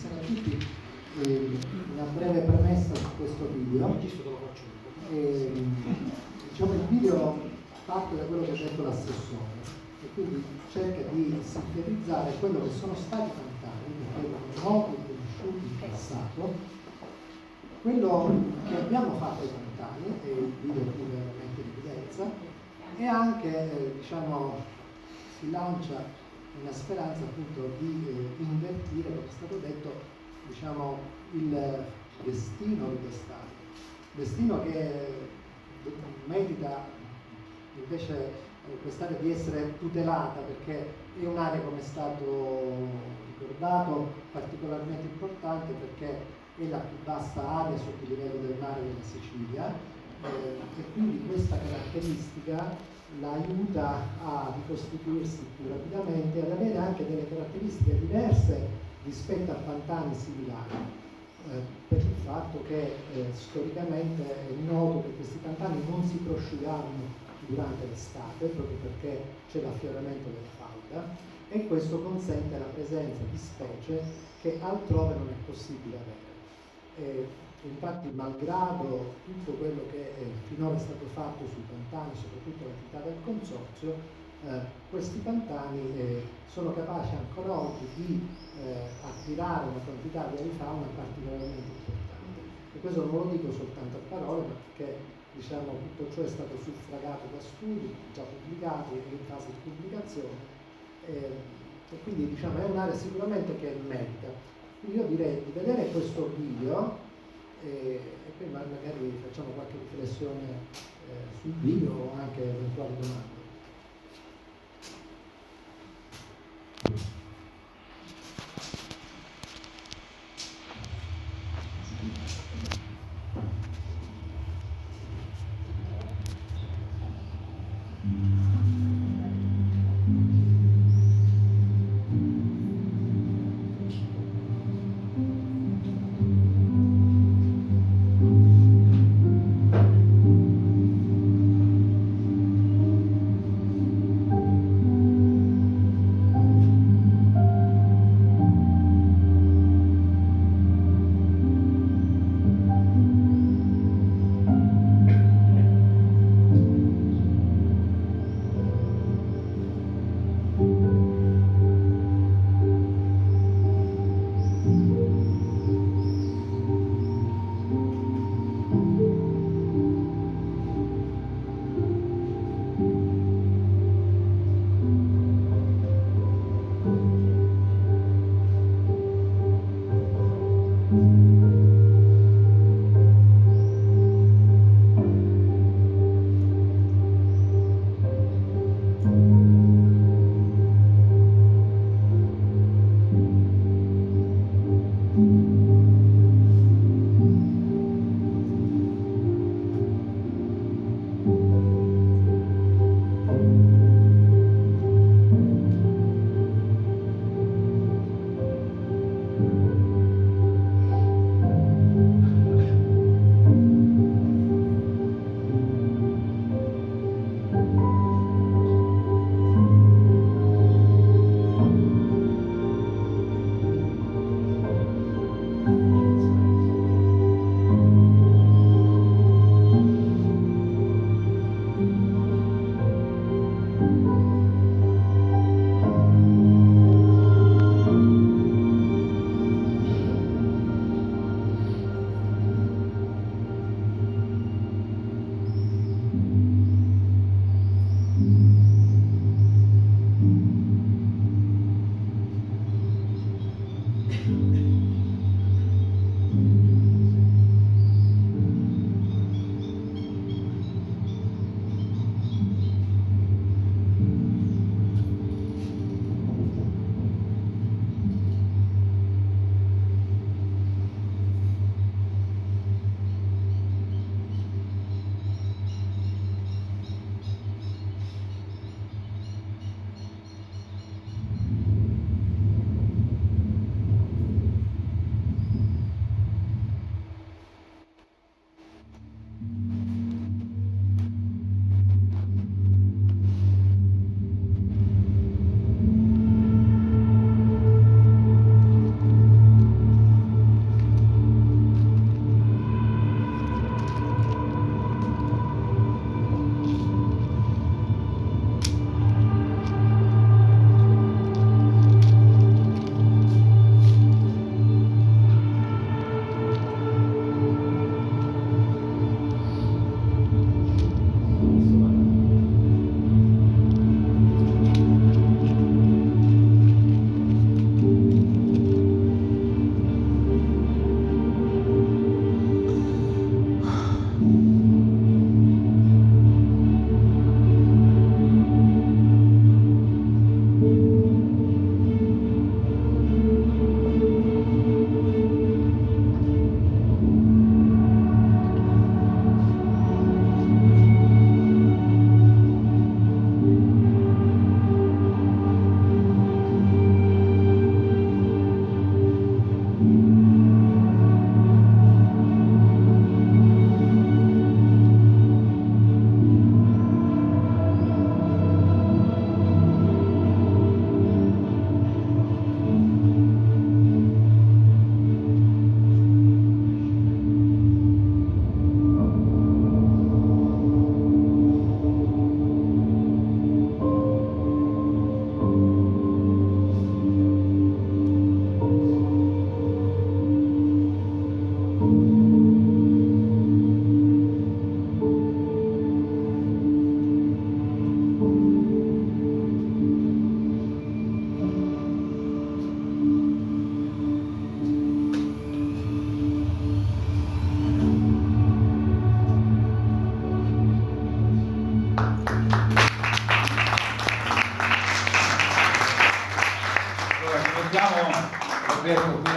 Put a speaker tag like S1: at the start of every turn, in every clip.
S1: buonasera a tutti. Una breve premessa su questo video. Diciamo, il video parte da quello che ha detto l'assessore e quindi cerca di sintetizzare quello che sono stati cantati, quello noti e conosciuti in passato, quello che abbiamo fatto ai cantani, e il video pure mette in evidenza, e anche diciamo, si lancia una speranza appunto di invertire, come è stato detto, diciamo, il destino di quest'area. Destino che merita invece quest'area di essere tutelata, perché è un'area, come è stato ricordato, particolarmente importante perché è la più bassa area sotto il livello del mare della Sicilia e quindi questa caratteristica la aiuta a ricostituirsi più rapidamente e ad avere anche delle caratteristiche diverse rispetto a pantani similari, per il fatto che storicamente è noto che questi pantani non si prosciugavano durante l'estate proprio perché c'è l'affioramento della falda e questo consente la presenza di specie che altrove non è possibile avere. Infatti, malgrado tutto quello che finora è stato fatto sui pantani, soprattutto l'attività del consorzio, questi pantani sono capaci ancora oggi di attirare una quantità di avifauna particolarmente importante. E questo non lo dico soltanto a parole, ma perché diciamo, tutto ciò è stato suffragato da studi già pubblicati e in fase di pubblicazione. E quindi diciamo, è un'area sicuramente che merita. Quindi io direi di vedere questo video e poi magari facciamo qualche riflessione sul video o anche eventuali domande.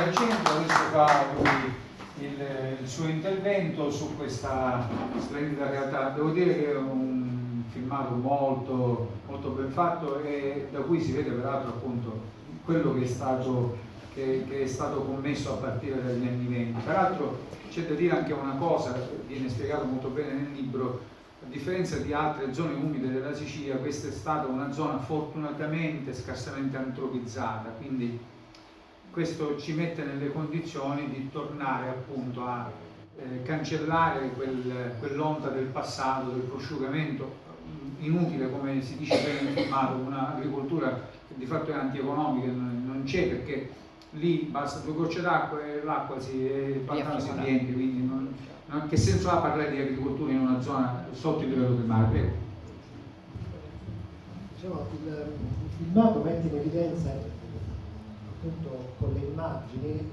S2: al centro, adesso fa lui il suo intervento su questa splendida realtà. Devo dire che è un filmato molto, molto ben fatto, e da cui si vede peraltro appunto quello che è stato commesso a partire dagli anni 20. Peraltro c'è da dire anche una cosa, viene spiegato molto bene nel libro: a differenza di altre zone umide della Sicilia, questa è stata una zona fortunatamente scarsamente antropizzata, quindi questo ci mette nelle condizioni di tornare appunto a cancellare quell'onta del passato, del prosciugamento inutile, come si dice bene nel filmato, un'agricoltura che di fatto è antieconomica, non c'è, perché lì basta 2 gocce d'acqua e l'acqua il pantano si riempie, quindi che senso ha parlare di agricoltura in una zona sotto il livello del mare? Prego.
S1: Diciamo, il filmato mette in evidenza appunto con le immagini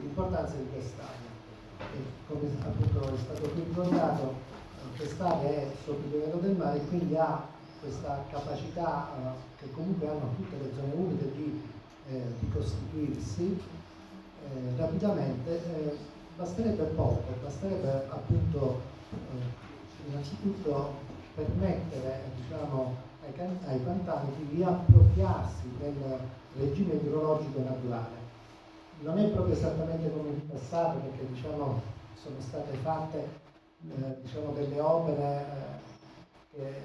S1: l'importanza di quest'area. E come appunto è stato qui ricordato, quest'area è sotto il livello del mare e quindi ha questa capacità che comunque hanno tutte le zone umide di costituirsi rapidamente. Basterebbe poco, basterebbe appunto innanzitutto permettere, diciamo, ai pantani di riappropriarsi del regime idrologico naturale. Non è proprio esattamente come in passato, perché diciamo sono state fatte diciamo delle opere che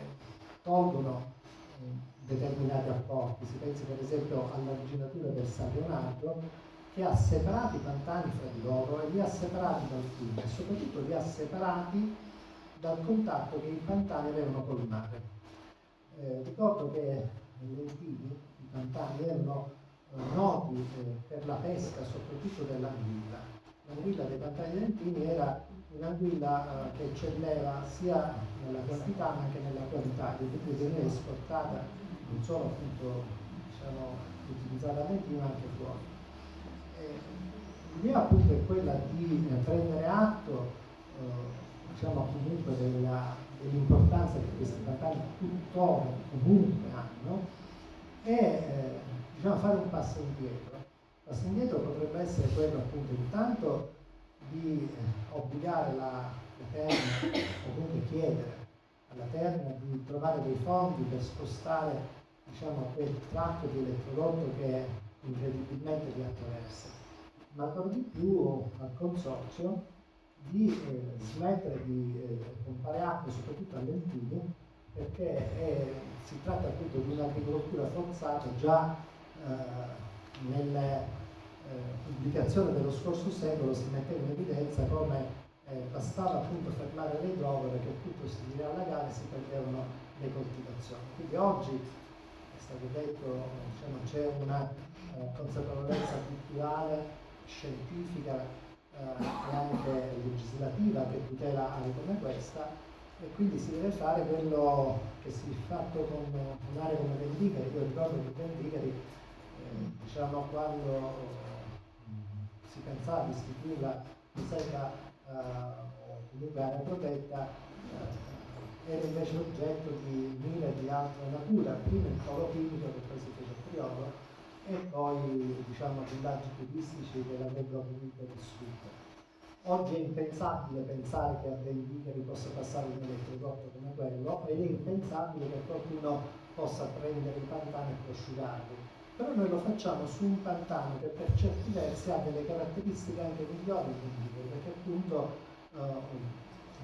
S1: tolgono determinati apporti. Si pensi per esempio all'originatura del San Leonardo, che ha separato i pantani fra di loro e li ha separati dal fiume, e soprattutto li ha separati dal contatto che i pantani avevano col mare. Ricordo che Lentini, i pantani, erano noti per la pesca soprattutto dell'anguilla. L'anguilla dei pantani lentini era un'anguilla che eccelleva sia nella quantità ma anche nella qualità, e quindi veniva esportata non solo appunto diciamo utilizzata a Lentini ma anche fuori. L'idea appunto è quella di prendere atto diciamo comunque dell'importanza che questi pantani tuttora comunque hanno e diciamo fare un passo indietro. Il passo indietro potrebbe essere quello appunto intanto di obbligare la Terna o comunque chiedere alla Terna di trovare dei fondi per spostare diciamo quel tratto di elettrodotto che incredibilmente li attraversa, ma ancora di più al consorzio di smettere di pompare acqua soprattutto a Lentini, perché si tratta appunto di un'agricoltura forzata. Già nelle pubblicazioni dello scorso secolo si metteva in evidenza come bastava appunto fermare le idrovere che tutto si riallagava e si perdevano le coltivazioni. Quindi oggi è stato detto, diciamo, c'è una consapevolezza culturale, scientifica e anche legislativa che tutela aree come questa, e quindi si deve fare quello che si è fatto con un'area come Vendicari. Io ricordo che Vendicari diciamo quando si pensava di istituirla riserva o comunque area protetta era invece oggetto di mille di altra natura, prima il polo chimico che poi si fece a Priolo e poi diciamo villaggi turistici che l'avrebbero comunque vissuto. Oggi è impensabile pensare che a Vendicari possa passare un elettrodotto come quello, ed è impensabile che qualcuno possa prendere i pantani e prosciugarli. Però noi lo facciamo su un pantano che per certi versi ha delle caratteristiche anche migliori di Vendicari, perché appunto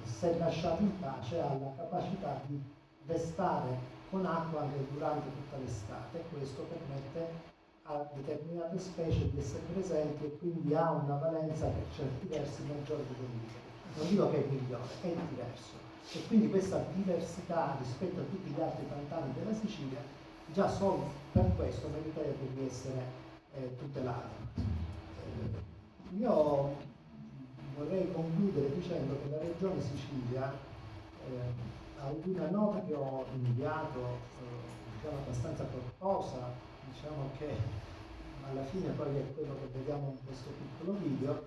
S1: se lasciato in pace ha la capacità di restare con acqua anche durante tutta l'estate, e questo permette a determinate specie di essere presenti e quindi ha una valenza per certi versi maggiore di Vendicari. Non dico che è migliore, è diverso. E quindi questa diversità rispetto a tutti gli altri pantani della Sicilia già solo per questo meriterebbe di essere tutelato. Io vorrei concludere dicendo che la Regione Sicilia ha avuto una nota che ho inviato diciamo abbastanza corposa, diciamo che alla fine poi è quello che vediamo in questo piccolo video,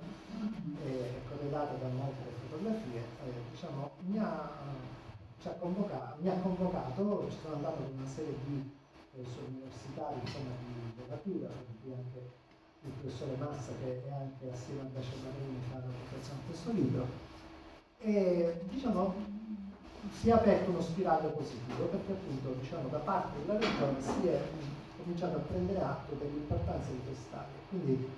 S1: corredato da molte fotografie, diciamo, mi ha convocato, ci sono andato con una serie di universitari, insomma, di levatura, per cui anche il professore Massa, che è anche assieme a Dacia Marini fa la presentazione di questo libro, e diciamo si è aperto uno spiraglio positivo, perché appunto diciamo, da parte della regione si è cominciato a prendere atto dell'importanza di quest'area. Quindi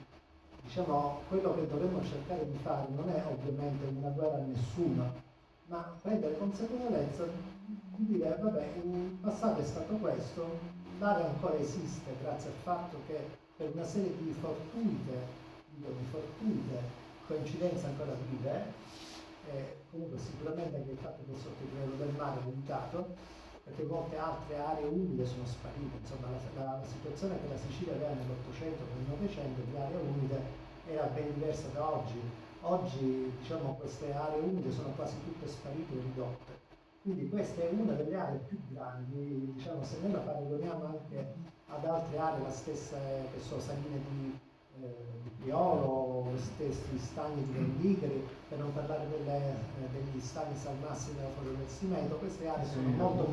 S1: diciamo, quello che dovremmo cercare di fare non è ovviamente una guerra a nessuno, ma prendere consapevolezza di dire vabbè, il passato è stato questo, l'area ancora esiste grazie al fatto che per una serie di fortuite coincidenze ancora vive. Comunque sicuramente anche il fatto che il sottolivello del mare è limitato, perché molte altre aree umide sono sparite. Insomma, la situazione che la Sicilia aveva nell'800 e nel Novecento di aree umide era ben diversa da oggi. Oggi diciamo, queste aree umide sono quasi tutte sparite o ridotte. Quindi questa è una delle aree più grandi, diciamo, se noi la paragoniamo anche ad altre aree, la stessa che sono saline di Priolo, gli stessi stagni di Vendicheri, per non parlare degli stagni salmassi della Foglio del Cimento. Queste aree sono molto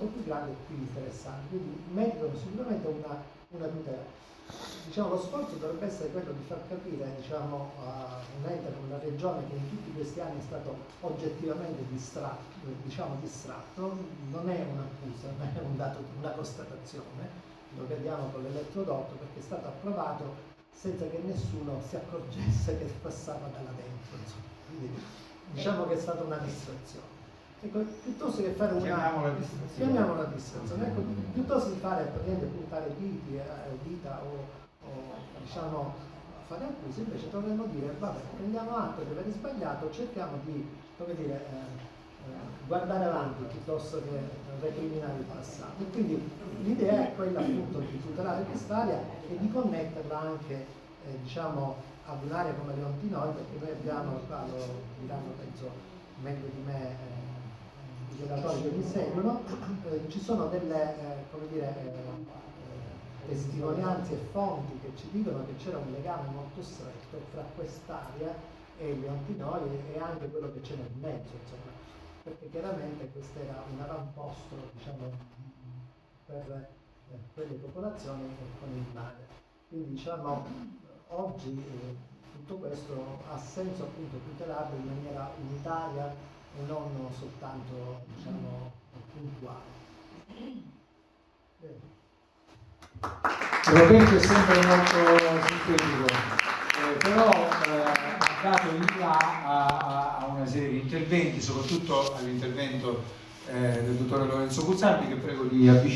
S1: più grandi e più interessanti, quindi meritano sicuramente una tutela. Diciamo, lo sforzo dovrebbe essere quello di far capire, diciamo, a un ente come la regione, che in tutti questi anni è stato oggettivamente distratto, non è un'accusa, non è un dato, una constatazione. Lo vediamo con l'elettrodotto, perché è stato approvato senza che nessuno si accorgesse che passava da là dentro, insomma. Quindi diciamo che è stata una distrazione. Ecco, piuttosto che fare chiamiamola distrazione, ecco, piuttosto di fare puntare dita o diciamo fare accuse, invece dovremmo dire vabbè, prendiamo atto di aver sbagliato, cerchiamo di, come dire, guardare avanti piuttosto che recriminare il passato. E quindi l'idea è quella appunto di tutelare quest'area e di connetterla anche diciamo ad un'area come Leontinoi, perché noi abbiamo, qua lo diranno penso meglio di me i relatori che mi seguono, ci sono delle come dire, testimonianze e fonti che ci dicono che c'era un legame molto stretto fra quest'area e Leontinoi e anche quello che c'è nel mezzo, insomma, perché chiaramente questo era un avamposto, diciamo, per quelle popolazioni con il mare. Quindi diciamo oggi tutto questo ha senso appunto tutelarlo in maniera unitaria e non soltanto diciamo puntuale.
S2: Roberto è sempre molto sintetico, però ha dato il là a una serie di interventi, soprattutto all'intervento del dottore Lorenzo Guzzardi, che prego di avvicinare.